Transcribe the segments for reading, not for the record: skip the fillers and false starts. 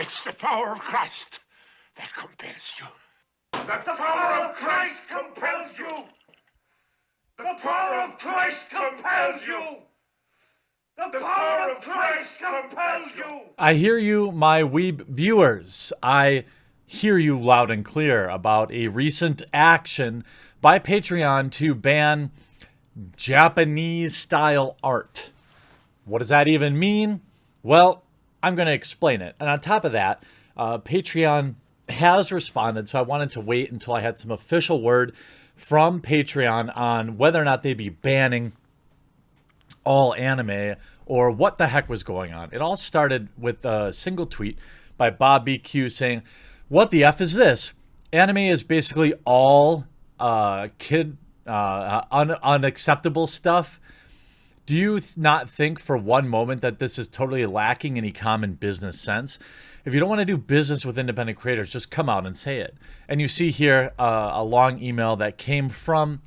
It's the power of Christ that compels you. The power of Christ compels you. The power of Christ compels you. The power of Christ compels you. I hear you, my weeb viewers. I hear you loud and clear about a recent action by Patreon to ban Japanese-style art. What does that even mean? Well, I'm going to explain it. And on top of that, Patreon has responded, so I wanted to wait until I had some official word from Patreon on whether or not they'd be banning all anime or what the heck was going on. It all started with a single tweet by Bob BQ saying, "What the F is this? Anime is basically all unacceptable stuff. Do you not think for one moment that this is totally lacking any common business sense? If you don't want to do business with independent creators, just come out and say it." And you see here a long email that came from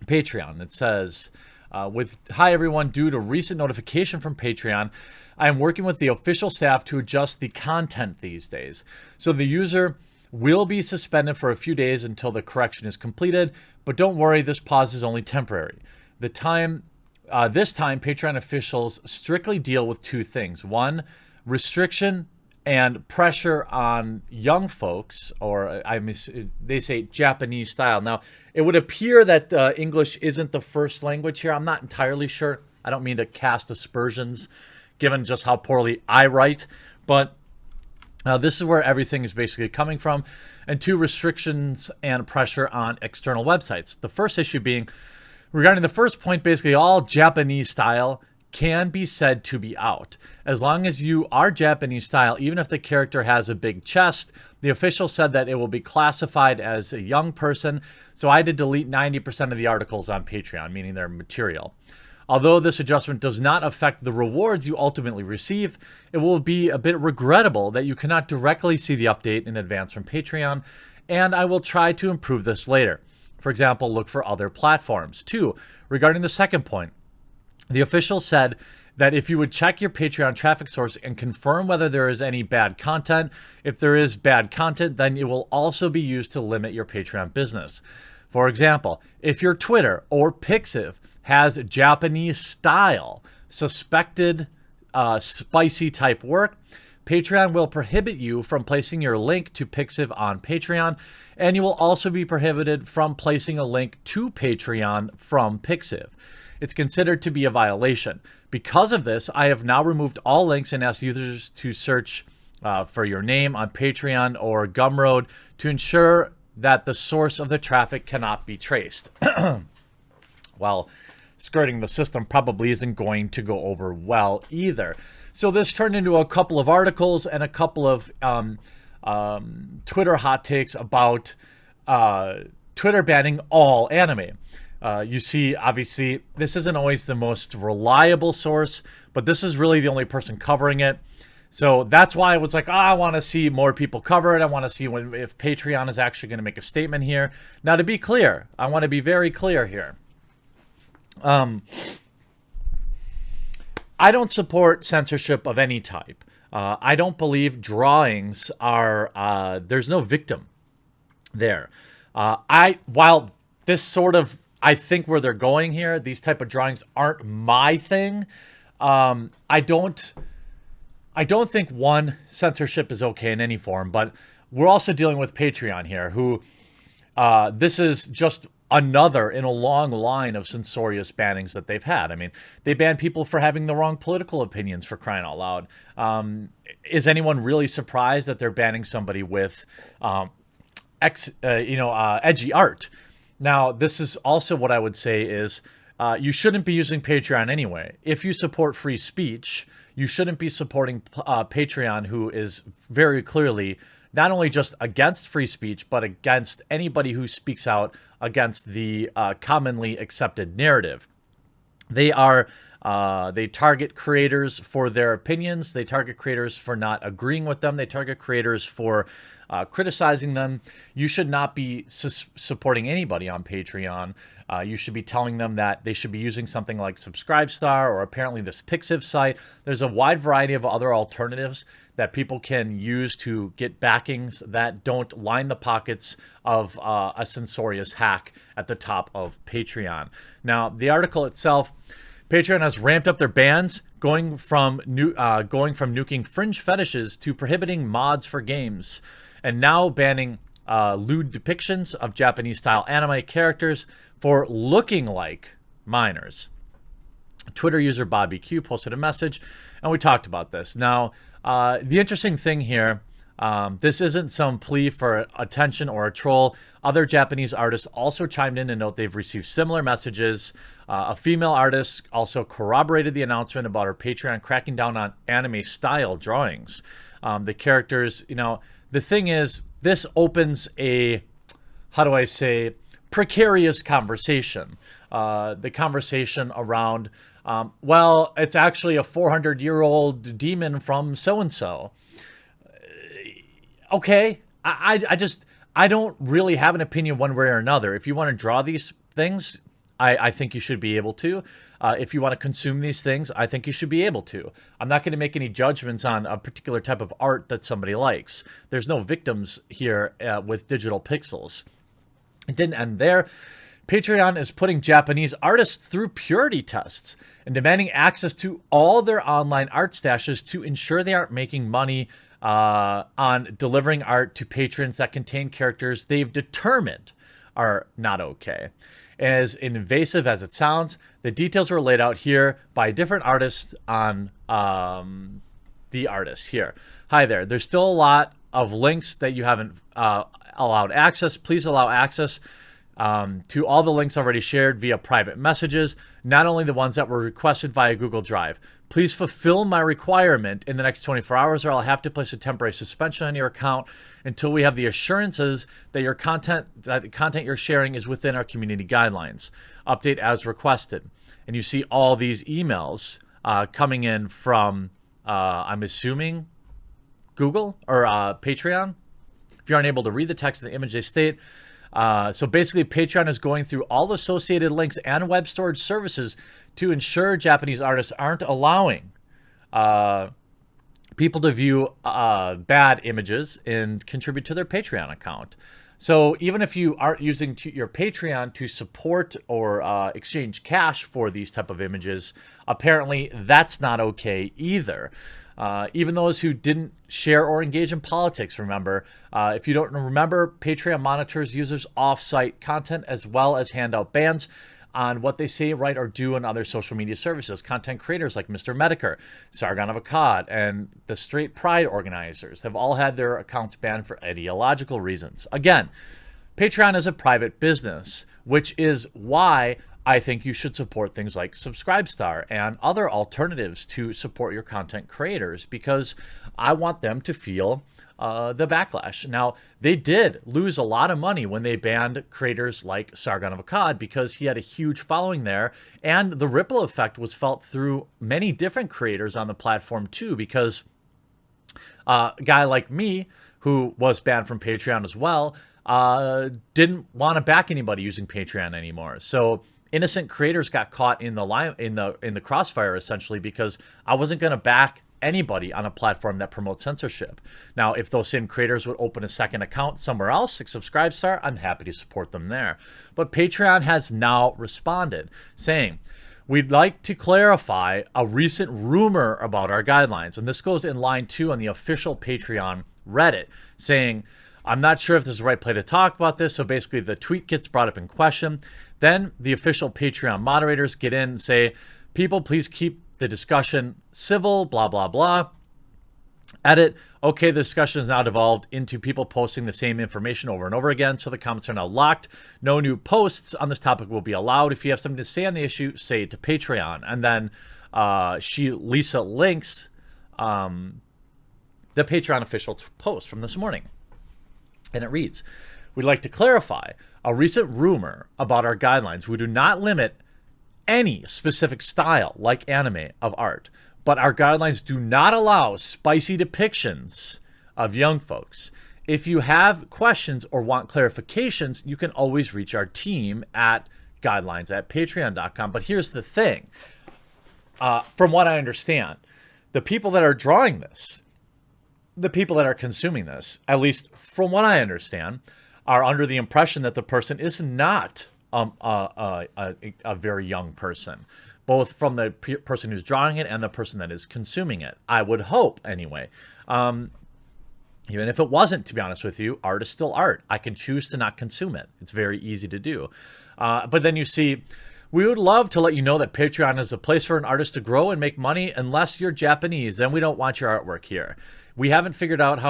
Patreon. It says, hi everyone, due to recent notification from Patreon, I am working with the official staff to adjust the content these days. So the user will be suspended for a few days until the correction is completed, but don't worry, this pause is only temporary. This time, Patreon officials strictly deal with two things. One, restriction and pressure on young folks, or they say Japanese style. Now, it would appear that English isn't the first language here. I'm not entirely sure. I don't mean to cast aspersions, given just how poorly I write, but this is where everything is basically coming from. And two, restrictions and pressure on external websites. The first issue being, regarding the first point, basically all Japanese style can be said to be out. As long as you are Japanese style, even if the character has a big chest, the official said that it will be classified as a young person, so I had to delete 90% of the articles on Patreon, meaning their material. Although this adjustment does not affect the rewards you ultimately receive, it will be a bit regrettable that you cannot directly see the update in advance from Patreon, and I will try to improve this later. For example, look for other platforms. 2, regarding the second point, the official said that if you would check your Patreon traffic source and confirm whether there is any bad content, if there is bad content, then it will also be used to limit your Patreon business. For example, if your Twitter or Pixiv has Japanese style, suspected spicy type work, Patreon will prohibit you from placing your link to Pixiv on Patreon, and you will also be prohibited from placing a link to Patreon from Pixiv. It's considered to be a violation. Because of this, I have now removed all links and asked users to search for your name on Patreon or Gumroad to ensure that the source of the traffic cannot be traced. Well, skirting the system probably isn't going to go over well either. So this turned into a couple of articles and a couple of Twitter hot takes about Twitter banning all anime. You see, obviously, this isn't always the most reliable source, but this is really the only person covering it. So that's why I was like, I want to see more people cover it. I want to see if Patreon is actually going to make a statement here. Now, to be clear, I want to be very clear here. I don't support censorship of any type. I don't believe drawings are, there's no victim there. While this sort of, I think where they're going here, these type of drawings aren't my thing. I don't think censorship is okay in any form, but we're also dealing with Patreon here, who this is just another in a long line of censorious bannings that they've had. I mean, they ban people for having the wrong political opinions, for crying out loud. Is anyone really surprised that they're banning somebody with edgy art? Now, this is also what I would say is you shouldn't be using Patreon anyway. If you support free speech, you shouldn't be supporting Patreon, who is very clearly not only just against free speech, but against anybody who speaks out against the commonly accepted narrative. They are They target creators for their opinions. They target creators for not agreeing with them. They target creators for criticizing them. You should not be supporting anybody on Patreon. You should be telling them that they should be using something like Subscribestar or apparently this Pixiv site. There's a wide variety of other alternatives that people can use to get backings that don't line the pockets of a censorious hack at the top of Patreon. Now, the article itself, Patreon has ramped up their bans, going from nuking fringe fetishes to prohibiting mods for games, and now banning lewd depictions of Japanese-style anime characters for looking like minors. Twitter user Bobby Q posted a message, and we talked about this. Now, the interesting thing here, this isn't some plea for attention or a troll. Other Japanese artists also chimed in and note they've received similar messages. A female artist also corroborated the announcement about her Patreon cracking down on anime-style drawings. The characters, the thing is, this opens a, precarious conversation. The conversation around, well, it's actually a 400-year-old demon from so-and-so. Okay, I don't really have an opinion one way or another. If you want to draw these things, I think you should be able to. If you want to consume these things, I think you should be able to. I'm not going to make any judgments on a particular type of art that somebody likes. There's no victims here with digital pixels. It didn't end there. Patreon is putting Japanese artists through purity tests and demanding access to all their online art stashes to ensure they aren't making money on delivering art to patrons that contain characters they've determined are not okay. As invasive as it sounds, the details were laid out here by a different artist on the artist here. Hi there. There's still a lot of links that you haven't allowed access. Please allow access to all the links already shared via private messages, not only the ones that were requested via Google Drive. Please fulfill my requirement in the next 24 hours or I'll have to place a temporary suspension on your account until we have the assurances that the content you're sharing is within our community guidelines. Update as requested. And you see all these emails coming in from, I'm assuming, Google or Patreon. If you're unable to read the text of the image, they state, so basically, Patreon is going through all associated links and web storage services to ensure Japanese artists aren't allowing people to view bad images and contribute to their Patreon account. So even if you aren't using your Patreon to support or exchange cash for these type of images, apparently that's not okay either. Even those who didn't share or engage in politics, remember, if you don't remember, Patreon monitors users' off-site content as well as hand out bans on what they say, write, or do on other social media services. Content creators like Mr. Medicare, Sargon of Akkad, and the Straight Pride organizers have all had their accounts banned for ideological reasons. Again, Patreon is a private business, which is why I think you should support things like Subscribestar and other alternatives to support your content creators, because I want them to feel the backlash. Now, they did lose a lot of money when they banned creators like Sargon of Akkad because he had a huge following there, and the ripple effect was felt through many different creators on the platform too, because a guy like me, who was banned from Patreon as well, didn't want to back anybody using Patreon anymore. So innocent creators got caught in the crossfire, essentially, because I wasn't going to back anybody on a platform that promotes censorship. Now, if those same creators would open a second account somewhere else, like Subscribestar, I'm happy to support them there. But Patreon has now responded, saying, we'd like to clarify a recent rumor about our guidelines. And this goes in line 2 on the official Patreon Reddit, saying, I'm not sure if this is the right place to talk about this. So basically the tweet gets brought up in question. Then the official Patreon moderators get in and say, people, please keep the discussion civil, blah, blah, blah. Edit. Okay, the discussion has now devolved into people posting the same information over and over again. So the comments are now locked. No new posts on this topic will be allowed. If you have something to say on the issue, say it to Patreon. And then Lisa links the Patreon official post from this morning. And it reads, we'd like to clarify a recent rumor about our guidelines. We do not limit any specific style like anime of art, but our guidelines do not allow spicy depictions of young folks. If you have questions or want clarifications, you can always reach our team at guidelines@patreon.com. But here's the thing. From what I understand, the people that are drawing this, the people that are consuming this, at least from what I understand, are under the impression that the person is not a very young person, both from the person who's drawing it and the person that is consuming it. I would hope, anyway. Even if it wasn't, to be honest with you, art is still art. I can choose to not consume it. It's very easy to do. But then you see, we would love to let you know that Patreon is a place for an artist to grow and make money. Unless you're Japanese, then we don't want your artwork here. We haven't figured out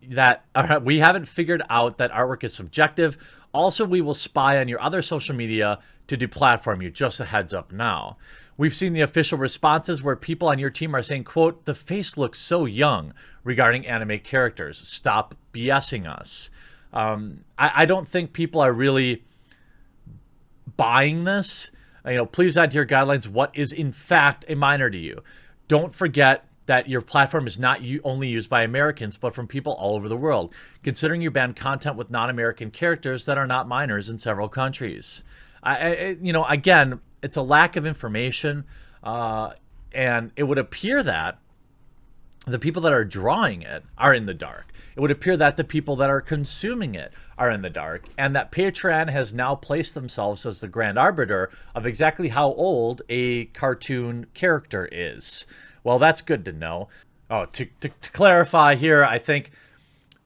that artwork is subjective. Also, we will spy on your other social media to deplatform you. Just a heads up now. We've seen the official responses where people on your team are saying, quote, "The face looks so young," regarding anime characters. Stop BSing us. I don't think people are really buying this. Please add to your guidelines what is in fact a minor to you. Don't forget that your platform is not only used by Americans, but from people all over the world, considering you ban content with non-American characters that are not minors in several countries. Again, it's a lack of information, and it would appear that the people that are drawing it are in the dark. It would appear that the people that are consuming it are in the dark, and that Patreon has now placed themselves as the grand arbiter of exactly how old a cartoon character is. Well, that's good to know. To clarify here, I think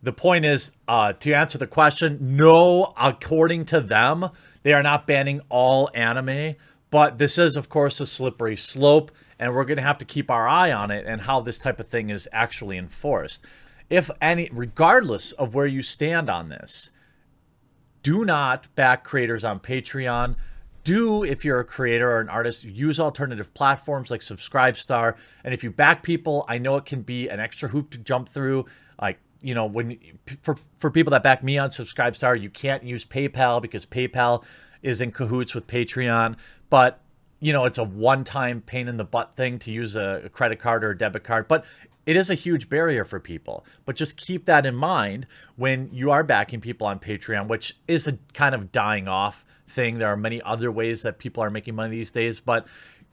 the point is, to answer the question, no, according to them, they are not banning all anime, but this is, of course, a slippery slope, and we're going to have to keep our eye on it and how this type of thing is actually enforced. Regardless of where you stand on this, do not back creators on Patreon. Do, if you're a creator or an artist, use alternative platforms like Subscribestar. And if you back people, I know it can be an extra hoop to jump through. For people that back me on Subscribestar, you can't use PayPal because PayPal is in cahoots with Patreon. But, it's a one-time pain in the butt thing to use a credit card or a debit card. But it is a huge barrier for people. But just keep that in mind when you are backing people on Patreon, which is a kind of dying off thing. There are many other ways that people are making money these days, but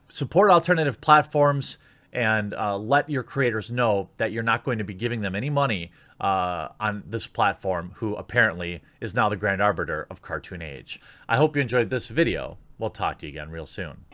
support alternative platforms and let your creators know that you're not going to be giving them any money on this platform, who apparently is now the grand arbiter of Cartoon Age. I hope you enjoyed this video. We'll talk to you again real soon.